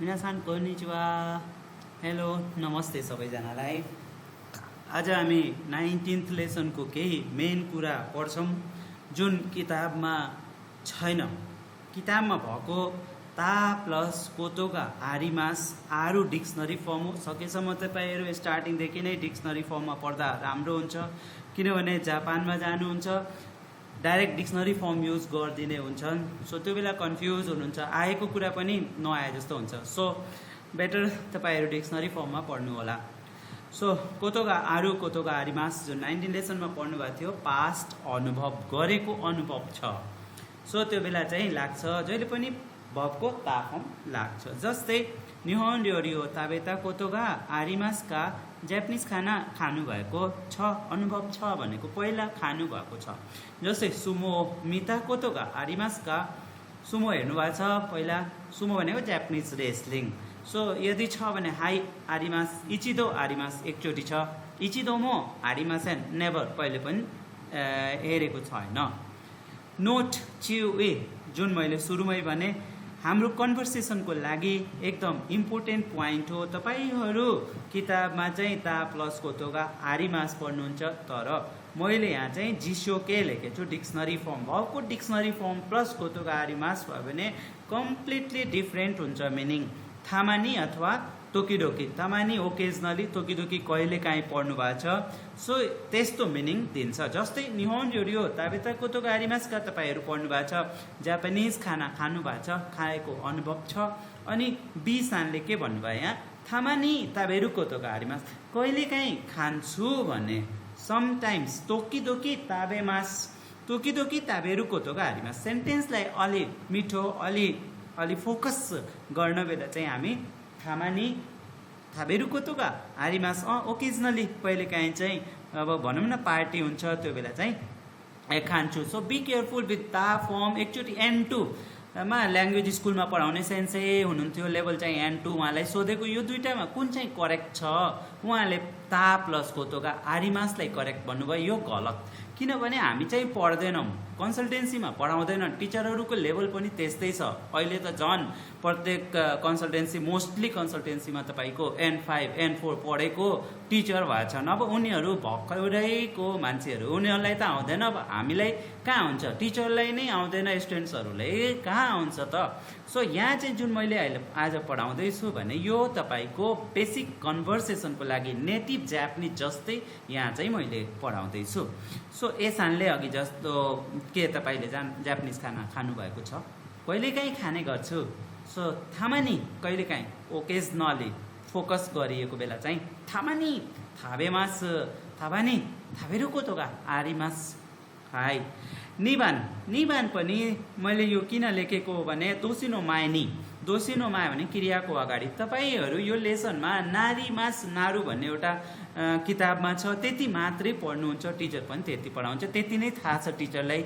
मिनासान konnichiwa hello नमस्ते सबैजनालाई। आज हामी 19th लेसनको केही मेन कुरा पढ्छौं जुन किताबमा छैन। किताबमा भएको ता प्लस कोतोगा आरिमास आरु डिक्सनरी फर्म हो। सकेसम्म तपाईहरु स्टार्टिङदेखि नै डिक्सनरी फर्ममा पढ्दा राम्रो हुन्छ, किनभने जापानमा जानुहुन्छ डाइरेक्ट डिक्सनरी फर्म युज गरिदिने हुन्छन्। सो त्यो बेला कन्फ्युज हुनुहुन्छ, आएको कुरा पनि नआए जस्तो हुन्छ। सो बेटर तपाईहरु डिक्सनरी फर्ममा पढ्नु होला। सो कोतोगा आरिमास जुन 19 लेसनमा पढ्नु भएको थियो, पास्ट अनुभव गरेको अनुभव छ। सो त्यो बेला चाहिँ लाग्छ जहिले पनि भबको ता फर्म लाग्छ। जस्तै निहोन र्योरियो ताबेता कोतोगा आरिमासका जापानिज खाना खानु भएको छ, अनुभव छ भनेको पहिला खानु भएको छ। जस्तै सुमो मिता कोतोगा आरिमासका सुमो हेर्नु भएको छ पहिला। सुमो भनेको जापानिज रेस्लिङ। सो यदि छ भने हाई आरिमास इचिदो आरिमास एकचोटि छ, इचिदोमो आरिमासेन नेभर पहिले पनि हेरेको छैन। नोट चिउए जुन मैले सुरुमै भने हाम्रो कन्भर्सेसनको लागि एकदम इम्पोर्टेन्ट पोइन्ट हो। तपाईहरु किताबमा चाहिँ ता प्लस कोतोगा आरिमास पढ्नुहुन्छ, तर मैले यहाँ चाहिँ जिसोके लेखेको छु डिक्सनरी फर्म। भएको डिक्सनरी फर्म प्लस कोतोगा आरिमास भयो भने कम्प्लिटली डिफरेन्ट हुन्छ मिनिङ। थामानी अथवा तोकिडोकी, तामानी ओकेजनली, तोकिडोकी कहिले काहीँ पढ्नु भएको छ। सो त्यस्तो मिनिङ दिन्छ। जस्तै निहोन र्योरियो ताबेता कोतोगा आरिमासका तपाईहरु पढ्नु भएको छ, जापानिज खाना खानु भएको छ, खाएको अनुभव छ। अनि बी सानले के भन्नुभयो यहाँ, थामानी ताबेरु कोतोगा आरिमास, कहिले काहीँ खान्छु भने समटाइम्स तोकिडोकी ताबेमास, तोकिडोकी ताबेरु कोतोगा आरिमास। सेन्टेन्सलाई अलि मिठो अलि फोकस गर्न बेला चाहिँ हामी थामानी थाबेरु कोतोगा आरिमास ओकेजनली पहिले काहीँ चाहिँ अब भनौँ न पार्टी हुन्छ त्यो बेला चाहिँ खान्छु। सो बी केयरफुल विथ ता फर्म। एकचोटि N2 मा ल्याङ्ग्वेज स्कुलमा पढाउने सेन्से हुनुहुन्थ्यो, लेभल चाहिँ N2। उहाँलाई सोधेको यो दुईटामा कुन चाहिँ करेक्ट छ, उहाँले ता प्लस कोतोगा आरिमासलाई करेक्ट भन्नुभयो। यो गलत, किनभने हामी चाहिँ पढ्दैनौँ, कन्सल्टेन्सीमा पढाउँदैनन्। टिचरहरूको लेभल पनि त्यस्तै छ। अहिले त झन् प्रत्येक कन्सल्टेन्सी मोस्टली कन्सल्टेन्सीमा तपाईँको N5 N4 पढेको टिचर भएछन्। अब उनीहरू भर्खरैको मान्छेहरू, उनीहरूलाई त आउँदैन। अब हामीलाई कहाँ हुन्छ, टिचरलाई नै आउँदैन, स्टुडेन्ट्सहरूलाई कहाँ आउँछ त। सो यहाँ चाहिँ जुन मैले आज पढाउँदैछु भने यो तपाईँको बेसिक कन्भर्सेसनको लागि नेटिभ जापानिज जस्तै यहाँ चाहिँ मैले पढाउँदैछु। सो एसानले अघि जस्तो के तपाईँले जापानिज खाना खानुभएको छ, कहिलेकाहीँ खाने गर्छु। सो थामानी कहिलेकाहीँ ओकेजनली फोकस गरिएको बेला चाहिँ थामानी थाबेमास, थाबानी थाबेरु कोतोगा आरिमास हाई। निबान पनि मैले यो किन लेखेको भने दोसिनो मायनी, दोसिनो माया भने क्रियाको अगाडि। तपाईहरु यो लेसनमा नारीमास नारु भन्ने एउटा किताबमा छ, त्यति मात्रै पढ्नुहुन्छ, टिचर पनि त्यति पढाउँछ। त्यति नै थाहा छ टिचरलाई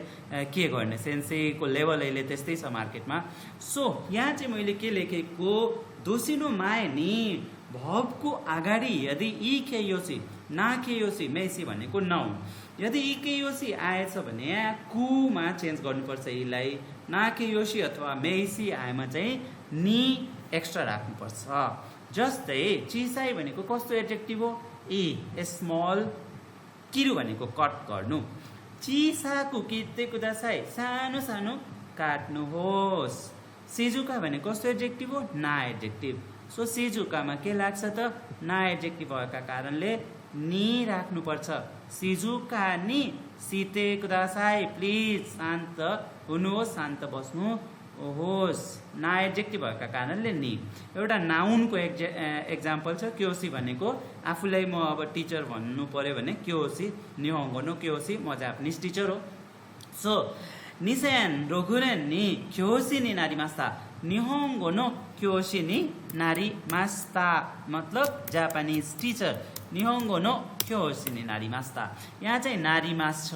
के गर्ने, सेन्सेको लेभल अहिले त्यस्तै छ मार्केटमा। सो यहाँ चाहिँ मैले के लेखेको, दोसिनो मायनी भबको अगाडि यदि इकेयोसी नाकेयोसी मेसी भनेको नाउन, यदि इकेयोसी आएछ भने कुमा चेन्ज गर्नुपर्छ इलाई। नाकेयोसी अथवा मेसी आएमा चाहिँ नि एक्स्ट्रा राख्नुपर्छ। जस्तै चिसाई भनेको कस्तो एडजेक्टिभ हो, स्मल। किरु भनेको कट गर्नु। चिसाको किते कुदासाई सानो सानो काट्नुहोस्। सिजुका भनेको कस्तो एडजेक्टिभ हो, ना एडजेक्टिभ। सो सिजुकामा के लाग्छ त, ना एडजेक्टिभ भएका कारणले नि राख्नुपर्छ। सिजुका नि सिते कुदासाई, प्लिज शान्त हुनुहोस्, शान्त बस्नु होस्। ना एडजेक्टिभ भएका कारणले नि। एउटा नाउनको एक्जाम्पल छ क्योसी भनेको, आफूलाई म अब टिचर भन्नु पर्यो भने क्योसी, निहोङ्गो नो क्योसी, म जापानिज टिचर हो। सो निसेन रोगुरेन नि क्योसी नि नारीमास्ता, निहोङ्गो नो क्योसी नि नारीमास्ता मतलब जापानिज टिचर, निहोङ्गो नो क्योसी नि नारीमास्ता। यहाँ चाहिँ नारीमास छ।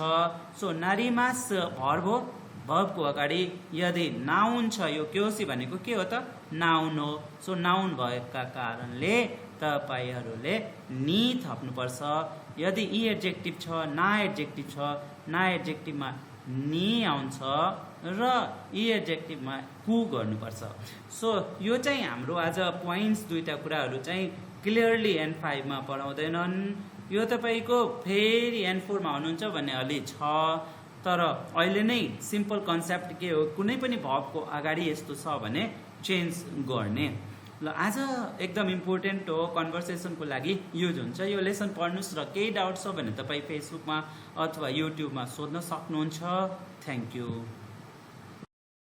सो नारीमास भर्ब हो, भर्बको अगाडि यदि नाउन छ, यो क्योसी भनेको के हो त, नाउन हो। सो नाउन भएका कारणले तपाईहरुले नि थप्नुपर्छ। यदि इ एडजेक्टिभ छ, ना एडजेक्टिभ छ, ना एडजेक्टिभमा नि आउँछ र यी एडजेक्टिभमा कु गर्नुपर्छ। सो यो चाहिँ हाम्रो आज पोइन्ट्स दुईवटा कुराहरू चाहिँ क्लियरली N5 पढाउँदैनन्। यो तपाईँको फेरि N4 हुनुहुन्छ भने अलि छ, तर अहिले नै सिम्पल कन्सेप्ट के हो, कुनै पनि भर्बको अगाडि यस्तो छ भने चेन्ज गर्ने। ल आज एकदम इम्पोर्टेन्ट हो, कन्भर्सेसनको लागि युज हुन्छ। यो लेसन पढ्नुहोस् र केही डाउट छ भने तपाईँ फेसबुकमा अथवा युट्युबमा सोध्न सक्नुहुन्छ। Thank you.